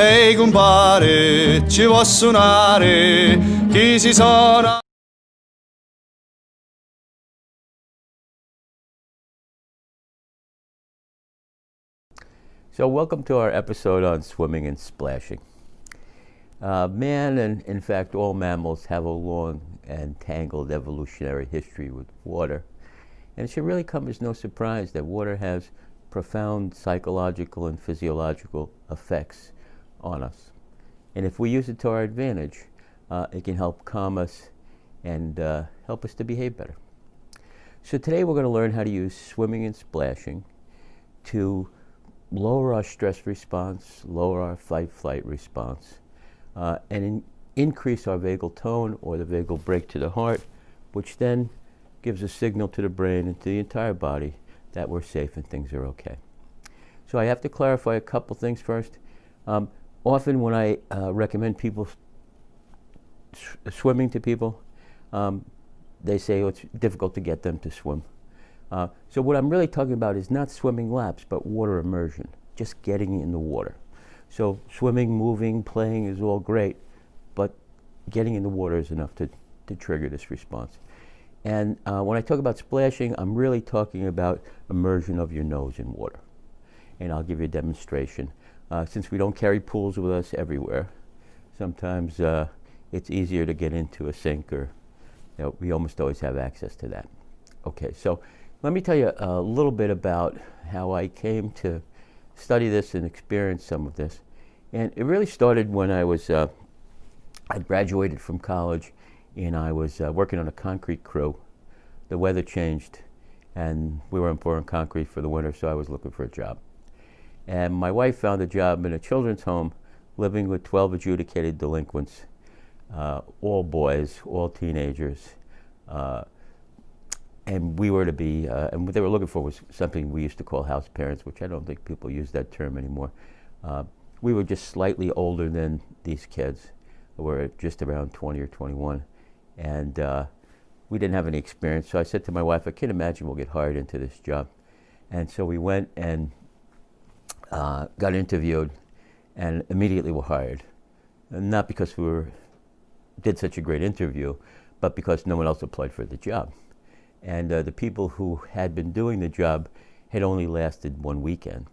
Ehi compare, ci può suonare, chi si suona. So welcome to our episode on swimming and splashing. Man, and in fact all mammals, have a long and tangled evolutionary history with water. And it should really come as no surprise that water has profound psychological and physiological effects on us. And if we use it to our advantage, it can help calm us and help us to behave better. So today we're going to learn how to use swimming and splashing to lower our stress response, lower our fight-flight response, and increase our vagal tone or the vagal brake to the heart, which then gives a signal to the brain and to the entire body that we're safe and things are okay. So I have to clarify a couple things first. Often when I recommend people swimming to people, they say, oh, it's difficult to get them to swim. So what I'm really talking about is not swimming laps, but water immersion, just getting in the water. So swimming, moving, playing is all great, but getting in the water is enough to trigger this response. And when I talk about splashing, I'm really talking about immersion of your nose in water. And I'll give you a demonstration. Since we don't carry pools with us everywhere, sometimes it's easier to get into a sink, or we almost always have access to that. Okay, so let me tell you a little bit about how I came to study this and experience some of this. And it really started when I graduated from college and I was working on a concrete crew. The weather changed and we weren't pouring concrete for the winter, so I was looking for a job. And my wife found a job in a children's home living with 12 adjudicated delinquents, all boys, all teenagers. And we were to be, and what they were looking for was something we used to call house parents, which I don't think people use that term anymore. We were just slightly older than these kids. We were just around 20 or 21. And we didn't have any experience. So I said to my wife, I can't imagine we'll get hired into this job. And so we went and got interviewed and immediately were hired. And not because we did such a great interview, but because no one else applied for the job. And the people who had been doing the job had only lasted one weekend,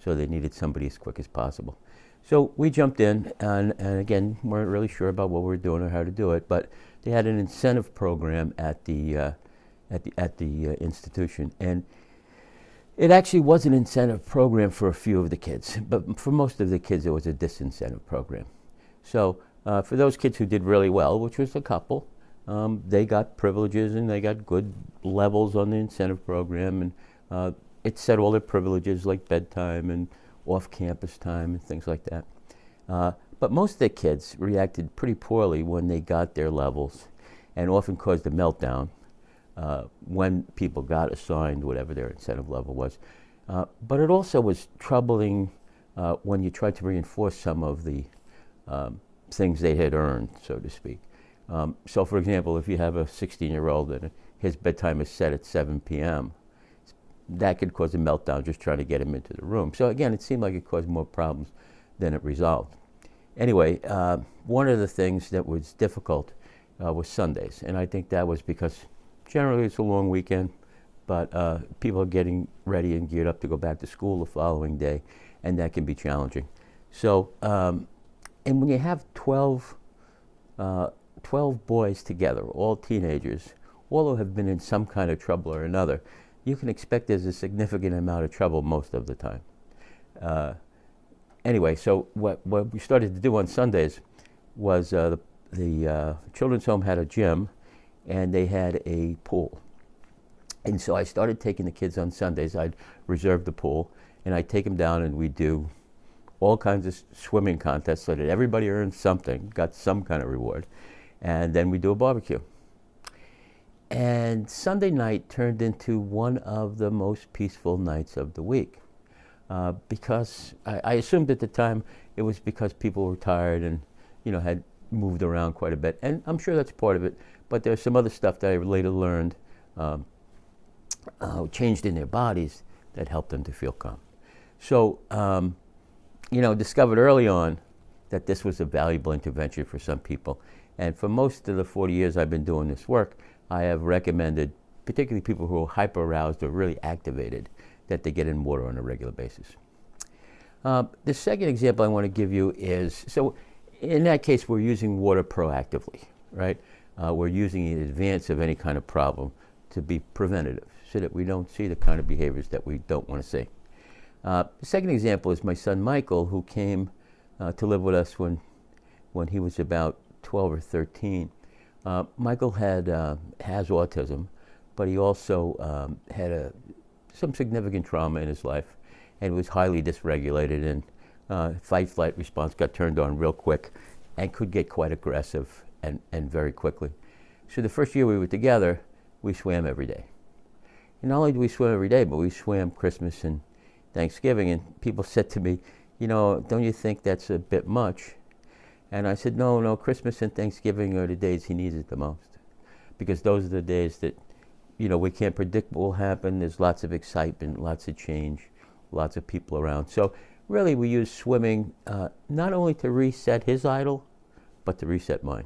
so they needed somebody as quick as possible. So we jumped in, and again, weren't really sure about what we were doing or how to do it, but they had an incentive program at the institution, and it actually was an incentive program for a few of the kids, but for most of the kids, it was a disincentive program. So for those kids who did really well, which was a couple, they got privileges and they got good levels on the incentive program, and it set all their privileges like bedtime and off-campus time and things like that. But most of the kids reacted pretty poorly when they got their levels, and often caused a meltdown when people got assigned whatever their incentive level was. But it also was troubling when you tried to reinforce some of the things they had earned, so to speak. So for example, if you have a 16-year-old and his bedtime is set at 7 p.m., that could cause a meltdown just trying to get him into the room. So again, it seemed like it caused more problems than it resolved. Anyway, one of the things that was difficult was Sundays, and I think that was because generally it's a long weekend, but people are getting ready and geared up to go back to school the following day, and that can be challenging. So, and when you have 12 boys together, all teenagers, all who have been in some kind of trouble or another, you can expect there's a significant amount of trouble most of the time. Anyway, so what we started to do on Sundays was the children's home had a gym and they had a pool. And so I started taking the kids on Sundays. I'd reserve the pool and I'd take them down and we'd do all kinds of swimming contests so that everybody earned something, got some kind of reward. And then we do a barbecue. And Sunday night turned into one of the most peaceful nights of the week. Because I assumed at the time it was because people were tired and had moved around quite a bit. And I'm sure that's part of it, but there's some other stuff that I later learned changed in their bodies that helped them to feel calm. So, discovered early on that this was a valuable intervention for some people. And for most of the 40 years I've been doing this work, I have recommended, particularly people who are hyper-aroused or really activated, that they get in water on a regular basis. The second example I want to give you is, so in that case, we're using water proactively, right? We're using it in advance of any kind of problem to be preventative so that we don't see the kind of behaviors that we don't want to see. The second example is my son Michael, who came to live with us when he was about 12 or 13. Michael has autism, but he also had some significant trauma in his life and was highly dysregulated, and fight-flight response got turned on real quick and could get quite aggressive and very quickly. So the first year we were together, we swam every day. And not only did we swim every day, but we swam Christmas and Thanksgiving, and people said to me, don't you think that's a bit much? And I said, no, Christmas and Thanksgiving are the days he needs it the most, because those are the days that, we can't predict what will happen. There's lots of excitement, lots of change, lots of people around. So really we use swimming not only to reset his idol, but to reset mine.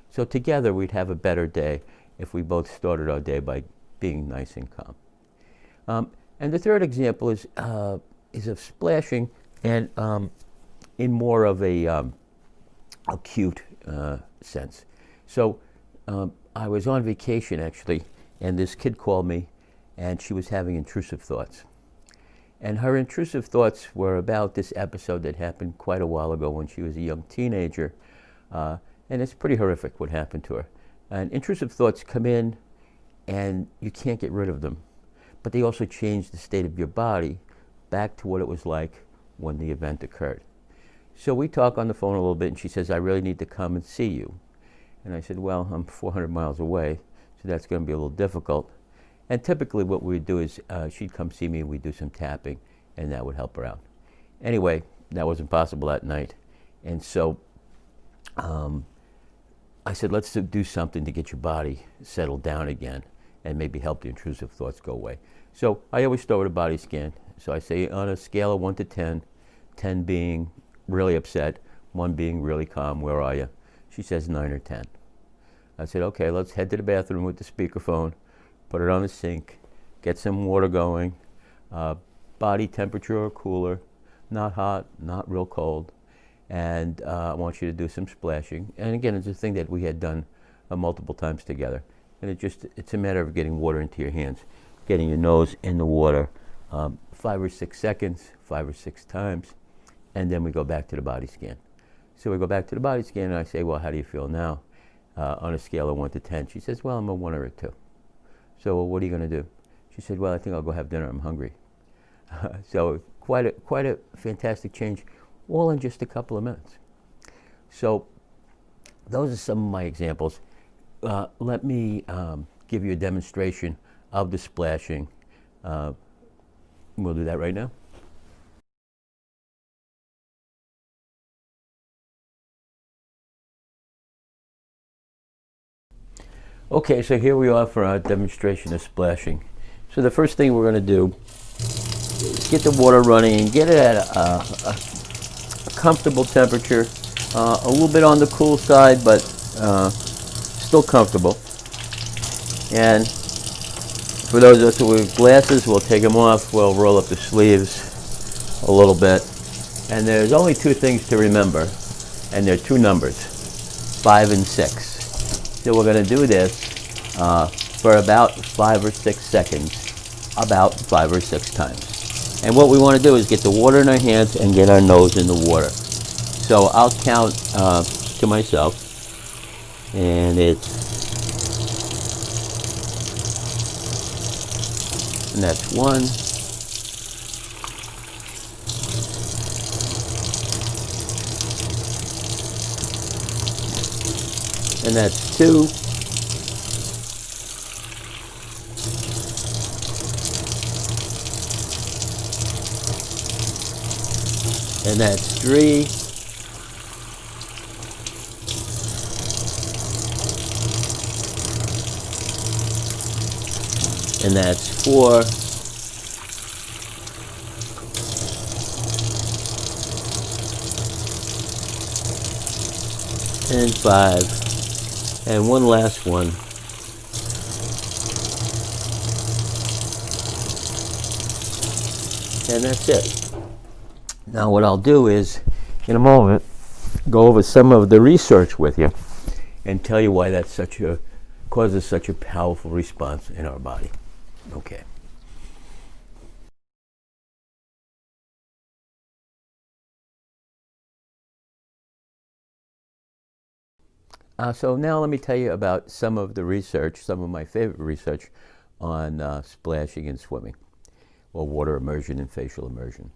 So together we'd have a better day if we both started our day by being nice and calm. And the third example is of splashing, and in more of a acute sense. So I was on vacation actually, and this kid called me, and she was having intrusive thoughts. And her intrusive thoughts were about this episode that happened quite a while ago when she was a young teenager. And it's pretty horrific what happened to her. And intrusive thoughts come in, and you can't get rid of them. But they also change the state of your body back to what it was like when the event occurred. So we talk on the phone a little bit, and she says, I really need to come and see you. And I said, well, I'm 400 miles away, so that's going to be a little difficult. And typically what we'd do is she'd come see me, and we'd do some tapping, and that would help her out. Anyway, that wasn't possible that night. And so I said, let's do something to get your body settled down again and maybe help the intrusive thoughts go away. So I always start with a body scan. So I say, on a scale of 1 to 10, 10 being really upset, 1 being really calm, where are you? She says 9 or 10. I said, okay, let's head to the bathroom with the speakerphone, put it on the sink, get some water going, body temperature or cooler, not hot, not real cold, and I want you to do some splashing. And again, it's a thing that we had done multiple times together. And it's a matter of getting water into your hands, getting your nose in the water 5 or 6 seconds, 5 or 6 times, and then we go back to the body scan. So we go back to the body scan, and I say, well, how do you feel now? On a scale of 1 to 10. She says, well, I'm a 1 or a 2. So well, what are you going to do? She said, well, I think I'll go have dinner. I'm hungry. So quite a fantastic change, all in just a couple of minutes. So those are some of my examples. Let me give you a demonstration of the splashing. We'll do that right now. Okay, so here we are for our demonstration of splashing. So the first thing we're going to do is get the water running and get it at a comfortable temperature, a little bit on the cool side, but still comfortable. And for those of us with glasses, we'll take them off, we'll roll up the sleeves a little bit. And there's only 2 things to remember, and they're 2 numbers, 5 and 6. So we're going to do this for about 5 or 6 seconds, about 5 or 6 times. And what we want to do is get the water in our hands and get our nose in the water. So I'll count to myself, and that's 1, and that's 2, and that's 3, and that's 4, and 5, and one last one. And that's it. Now what I'll do is, in a moment, go over some of the research with you and tell you why that's causes such a powerful response in our body. Okay. So now let me tell you about some of the research, some of my favorite research on splashing and swimming, or water immersion and facial immersion.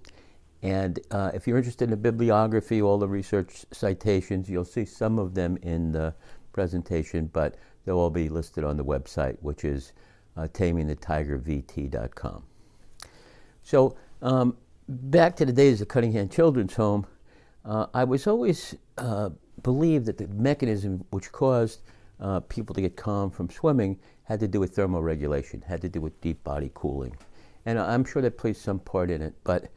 And if you're interested in the bibliography, all the research citations, you'll see some of them in the presentation, but they'll all be listed on the website, which is tamingthetigervt.com. So back to the days of Cunningham Children's Home, I was always believed that the mechanism which caused people to get calm from swimming had to do with thermoregulation, had to do with deep body cooling. And I'm sure that plays some part in it. But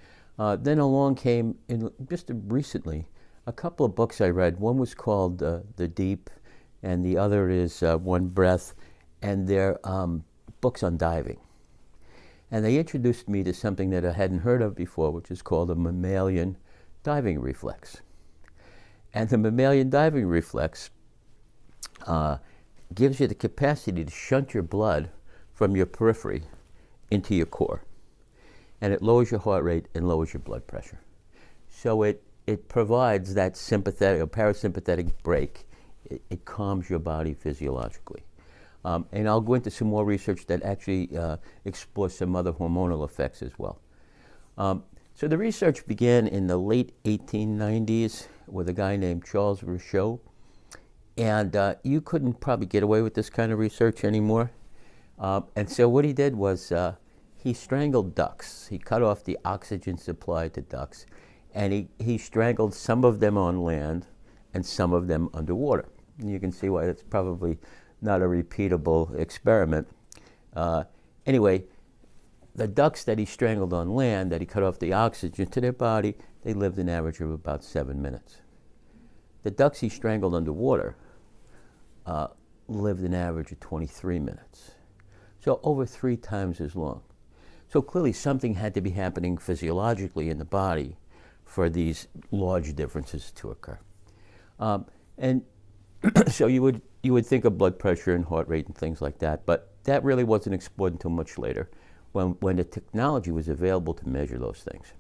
then along came, just recently, a couple of books I read. One was called The Deep, and the other is One Breath, and they're books on diving. And they introduced me to something that I hadn't heard of before, which is called a mammalian diving reflex. And the mammalian diving reflex gives you the capacity to shunt your blood from your periphery into your core. And it lowers your heart rate and lowers your blood pressure. So it provides that sympathetic or parasympathetic break. It calms your body physiologically. And I'll go into some more research that actually explores some other hormonal effects as well. So the research began in the late 1890s with a guy named Charles Vecchione. And you couldn't probably get away with this kind of research anymore. And so what he did was he strangled ducks. He cut off the oxygen supply to ducks. And he strangled some of them on land and some of them underwater. And you can see why that's probably not a repeatable experiment. Anyway, the ducks that he strangled on land, that he cut off the oxygen to their body, they lived an average of about 7 minutes. The ducks he strangled underwater lived an average of 23 minutes. So over 3 times as long. So clearly something had to be happening physiologically in the body for these large differences to occur. And so you would think of blood pressure and heart rate and things like that, but that really wasn't explored until much later, when the technology was available to measure those things.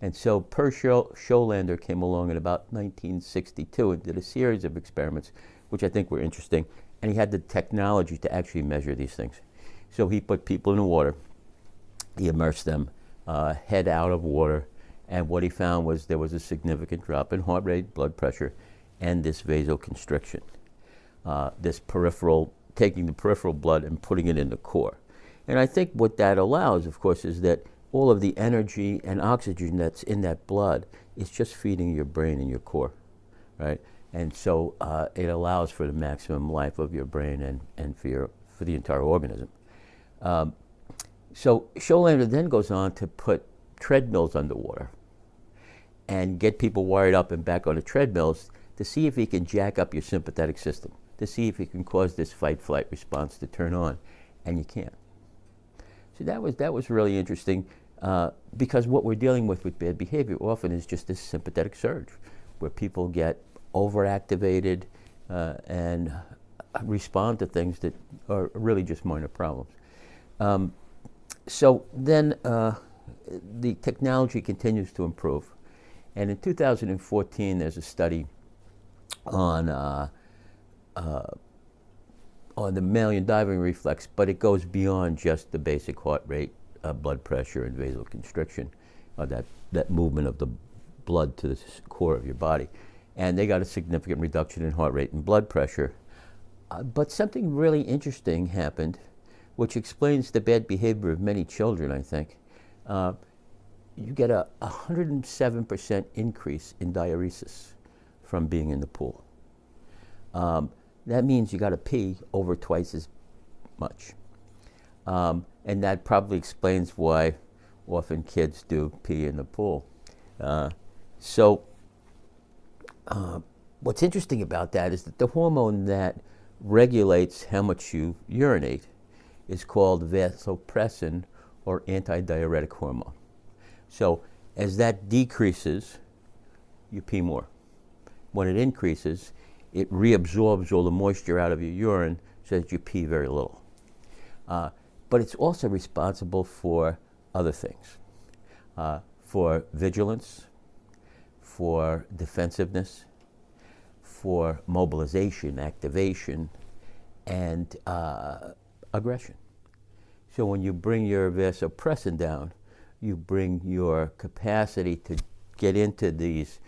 And so Per Scholander came along in about 1962 and did a series of experiments, which I think were interesting, and he had the technology to actually measure these things. So he put people in the water, he immersed them, head out of water, and what he found was there was a significant drop in heart rate, blood pressure, and this vasoconstriction. This peripheral, taking the peripheral blood and putting it in the core. And I think what that allows, of course, is that all of the energy and oxygen that's in that blood is just feeding your brain and your core, right? And so it allows for the maximum life of your brain and for the entire organism. So Scholander then goes on to put treadmills underwater and get people wired up and back on the treadmills to see if he can jack up your sympathetic system, to see if he can cause this fight-flight response to turn on, and you can't. So that was really interesting because what we're dealing with bad behavior often is just this sympathetic surge where people get overactivated and respond to things that are really just minor problems. So then the technology continues to improve. And in 2014, there's a study on the mammalian diving reflex, but it goes beyond just the basic heart rate, blood pressure, and vasoconstriction, that movement of the blood to the core of your body. And they got a significant reduction in heart rate and blood pressure. But something really interesting happened, which explains the bad behavior of many children, I think. You get a 107% increase in diuresis from being in the pool. That means you got to pee over twice as much. And that probably explains why often kids do pee in the pool. So what's interesting about that is that the hormone that regulates how much you urinate is called vasopressin, or antidiuretic hormone. So as that decreases, you pee more. When it increases, it reabsorbs all the moisture out of your urine so that you pee very little. But it's also responsible for other things, for vigilance, for defensiveness, for mobilization, activation, and aggression. So when you bring your vasopressin down, you bring your capacity to get into these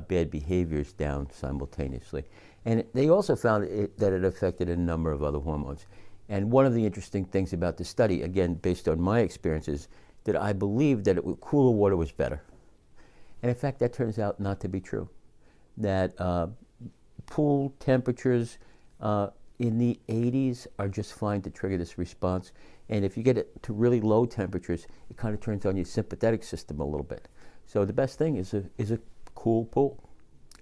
bad behaviors down simultaneously. And they also found that it affected a number of other hormones. And one of the interesting things about the study, again, based on my experiences, that I believed that cooler water was better. And in fact, that turns out not to be true. That pool temperatures in the 80s are just fine to trigger this response. And if you get it to really low temperatures, it kind of turns on your sympathetic system a little bit. So the best thing is a cool pool,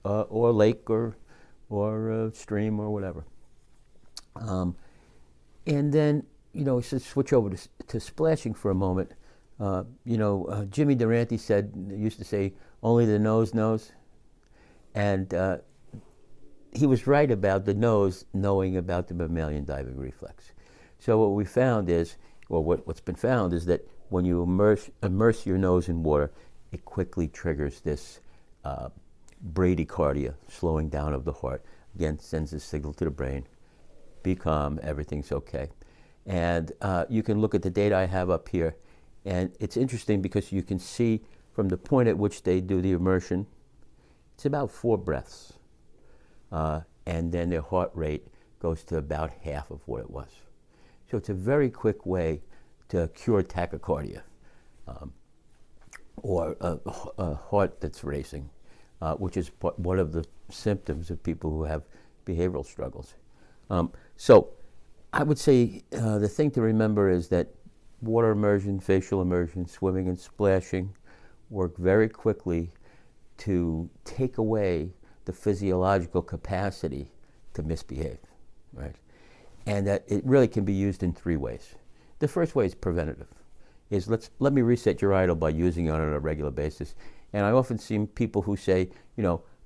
or lake, or a stream, or whatever. And then, to switch over to splashing for a moment. Jimmy Durante used to say, "Only the nose knows," and he was right about the nose knowing about the mammalian diving reflex. So what we found is, or what's been found is that when you immerse your nose in water, it quickly triggers this bradycardia, slowing down of the heart. Again, sends a signal to the brain, be calm, everything's okay. And you can look at the data I have up here, and it's interesting because you can see from the point at which they do the immersion, it's about 4 breaths. And then their heart rate goes to about half of what it was. So it's a very quick way to cure tachycardia, or a heart that's racing, which is one of the symptoms of people who have behavioral struggles. So I would say the thing to remember is that water immersion, facial immersion, swimming and splashing work very quickly to take away the physiological capacity to misbehave, right? And that it really can be used in 3 ways. The first way is preventative, is let me reset your idol by using it on a regular basis. And I often see people who say,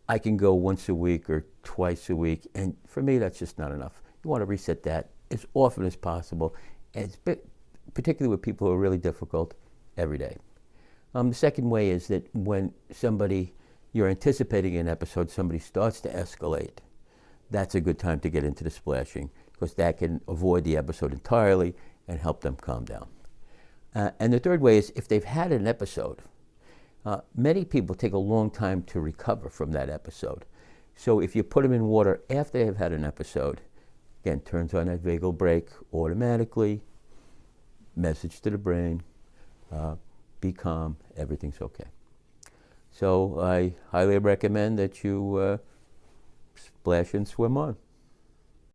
I can go once a week or twice a week, and for me that's just not enough. You want to reset that as often as possible, and particularly with people who are really difficult, every day. The second way is that when you're anticipating an episode, somebody starts to escalate, that's a good time to get into the splashing, because that can avoid the episode entirely and help them calm down. And the third way is if they've had an episode, many people take a long time to recover from that episode. So if you put them in water after they've had an episode, again, turns on that vagal brake automatically, message to the brain, be calm, everything's okay. So I highly recommend that you splash and swim on.